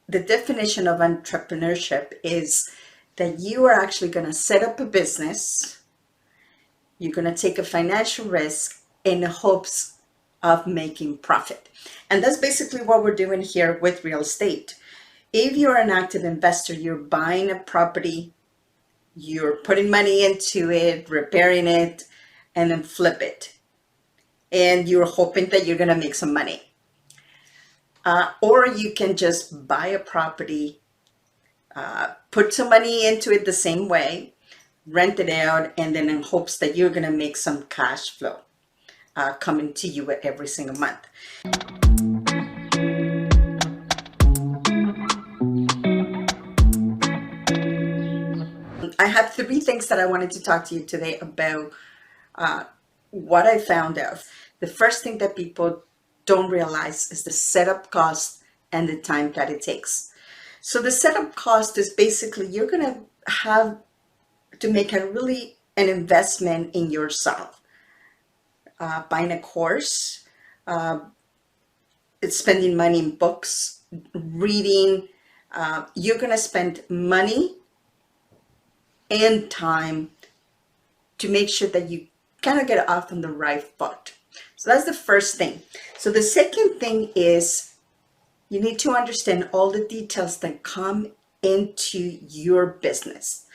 the definition of entrepreneurship is that you are actually going to set up a business, you're going to take a financial risk in the hopes of making profit. And that's basically what we're doing here with real estate. If you're an active investor, you're buying a property, you're putting money into it, repairing it, and then flip it. And you're hoping that you're going to make some money. Or you can just buy a property, put some money into it the same way, rent it out, and then in hopes that you're going to make some cash flow coming to you every single month. I have 3 things that I wanted to talk to you today about what I found out. The first thing that people don't realize is the setup cost and the time that it takes. So the setup cost is basically you're going to have to make an investment in yourself. Buying a course, it's spending money in books, reading. You're going to spend money and time to make sure that you kind of get off on the right foot. So that's the first thing. So the second thing is you need to understand all the details that come into your business.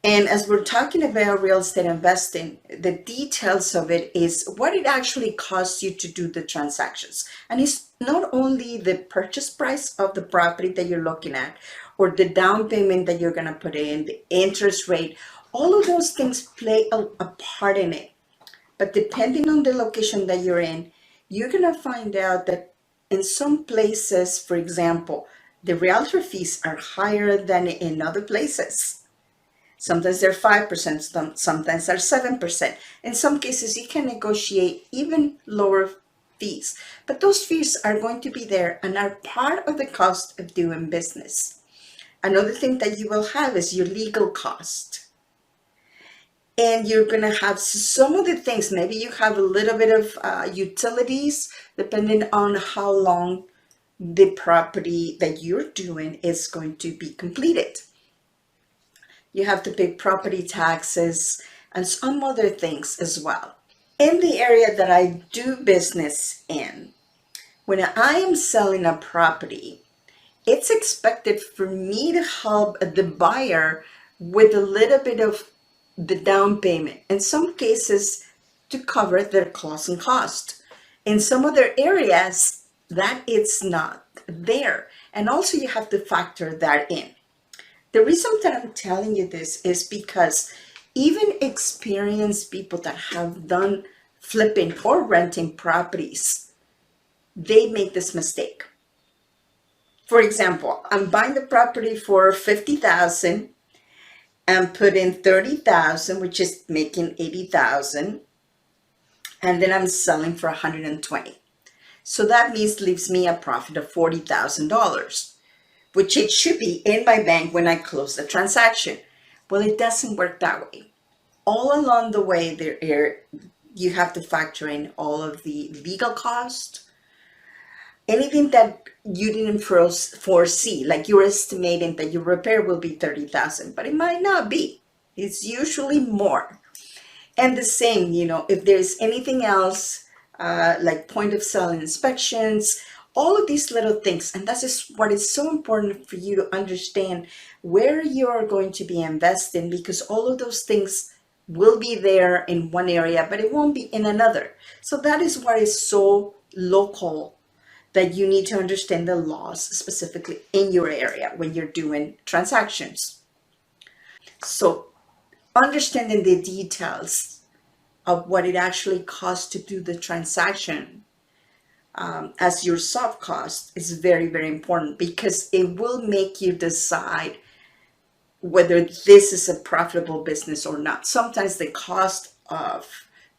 And as we're talking about real estate investing, the details of it is what it actually costs you to do the transactions. And it's not only the purchase price of the property that you're looking at, or the down payment that you're going to put in, the interest rate, all of those things play a part in it. But depending on the location that you're in, you're going to find out that in some places, for example, the realtor fees are higher than in other places. Sometimes they're 5%, sometimes they're 7%. In some cases, you can negotiate even lower fees. But those fees are going to be there and are part of the cost of doing business. Another thing that you will have is your legal cost. And you're going to have some of the things, maybe you have a little bit of utilities, depending on how long the property that you're doing is going to be completed. You have to pay property taxes and some other things as well. In the area that I do business in, when I am selling a property, it's expected for me to help the buyer with a little bit of the down payment. In some cases, to cover their closing cost. In some other areas, that it's not there. And also you have to factor that in. The reason that I'm telling you this is because even experienced people that have done flipping or renting properties, they make this mistake. For example, I'm buying the property for $50,000 and put in $30,000, which is making $80,000, and then I'm selling for $120,000. So that means leaves me a profit of $40,000, which it should be in my bank when I close the transaction. Well, it doesn't work that way. All along the way, you have to factor in all of the legal costs, anything that you didn't foresee, like you're estimating that your repair will be $30,000, but it might not be. It's usually more. And the same, if there's anything else, like point of sale inspections, all of these little things. And that is what is so important for you to understand where you're going to be investing, because all of those things will be there in one area, but it won't be in another. So that is what is so local, that you need to understand the laws specifically in your area when you're doing transactions. So understanding the details of what it actually costs to do the transaction as your soft cost is very, very important, because it will make you decide whether this is a profitable business or not. Sometimes the cost of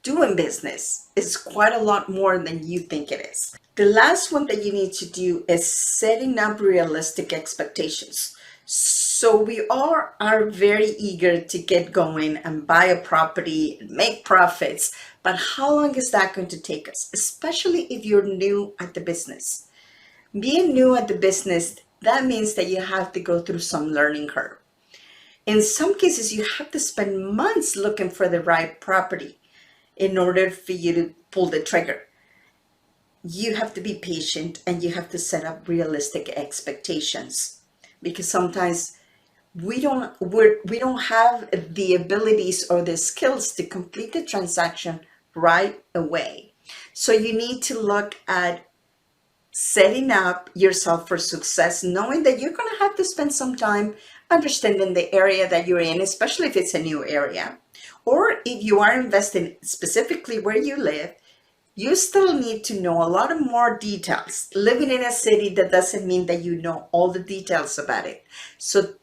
doing business is quite a lot more than you think it is. The last one that you need to do is setting up realistic expectations. So we all are very eager to get going and buy a property and make profits, but how long is that going to take us? Especially if you're new at the business. Being new at the business, that means that you have to go through some learning curve. In some cases, you have to spend months looking for the right property in order for you to pull the trigger. You have to be patient and you have to set up realistic expectations, because sometimes we don't have the abilities or the skills to complete the transaction right away. So you need to look at setting up yourself for success, knowing that you're going to have to spend some time understanding the area that you're in, especially if it's a new area, or if you are investing specifically where you live. You still need to know a lot of more details. Living in a city, that doesn't mean that you know all the details about it. So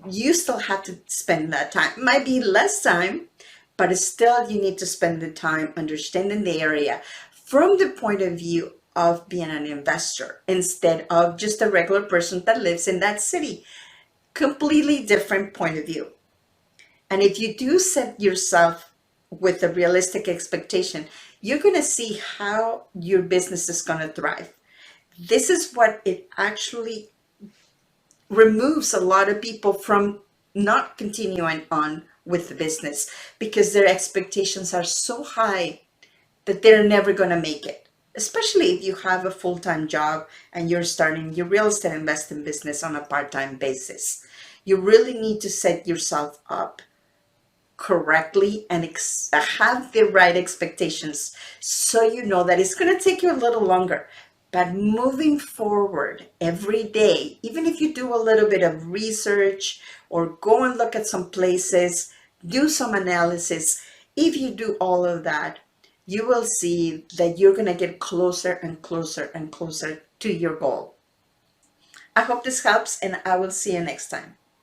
you still have to spend that time. It might be less time, but still you need to spend the time understanding the area from the point of view of being an investor instead of just a regular person that lives in that city. Completely different point of view. And if you do set yourself with a realistic expectation, you're going to see how your business is going to thrive. This is what it actually removes a lot of people from not continuing on with the business, because their expectations are so high that they're never going to make it. Especially if you have a full-time job and you're starting your real estate investing business on a part-time basis. You really need to set yourself up correctly and have the right expectations, so you know that it's going to take you a little longer. But moving forward every day, even if you do a little bit of research or go and look at some places, do some analysis, if you do all of that, you will see that you're going to get closer and closer and closer to your goal. I hope this helps, and I will see you next time.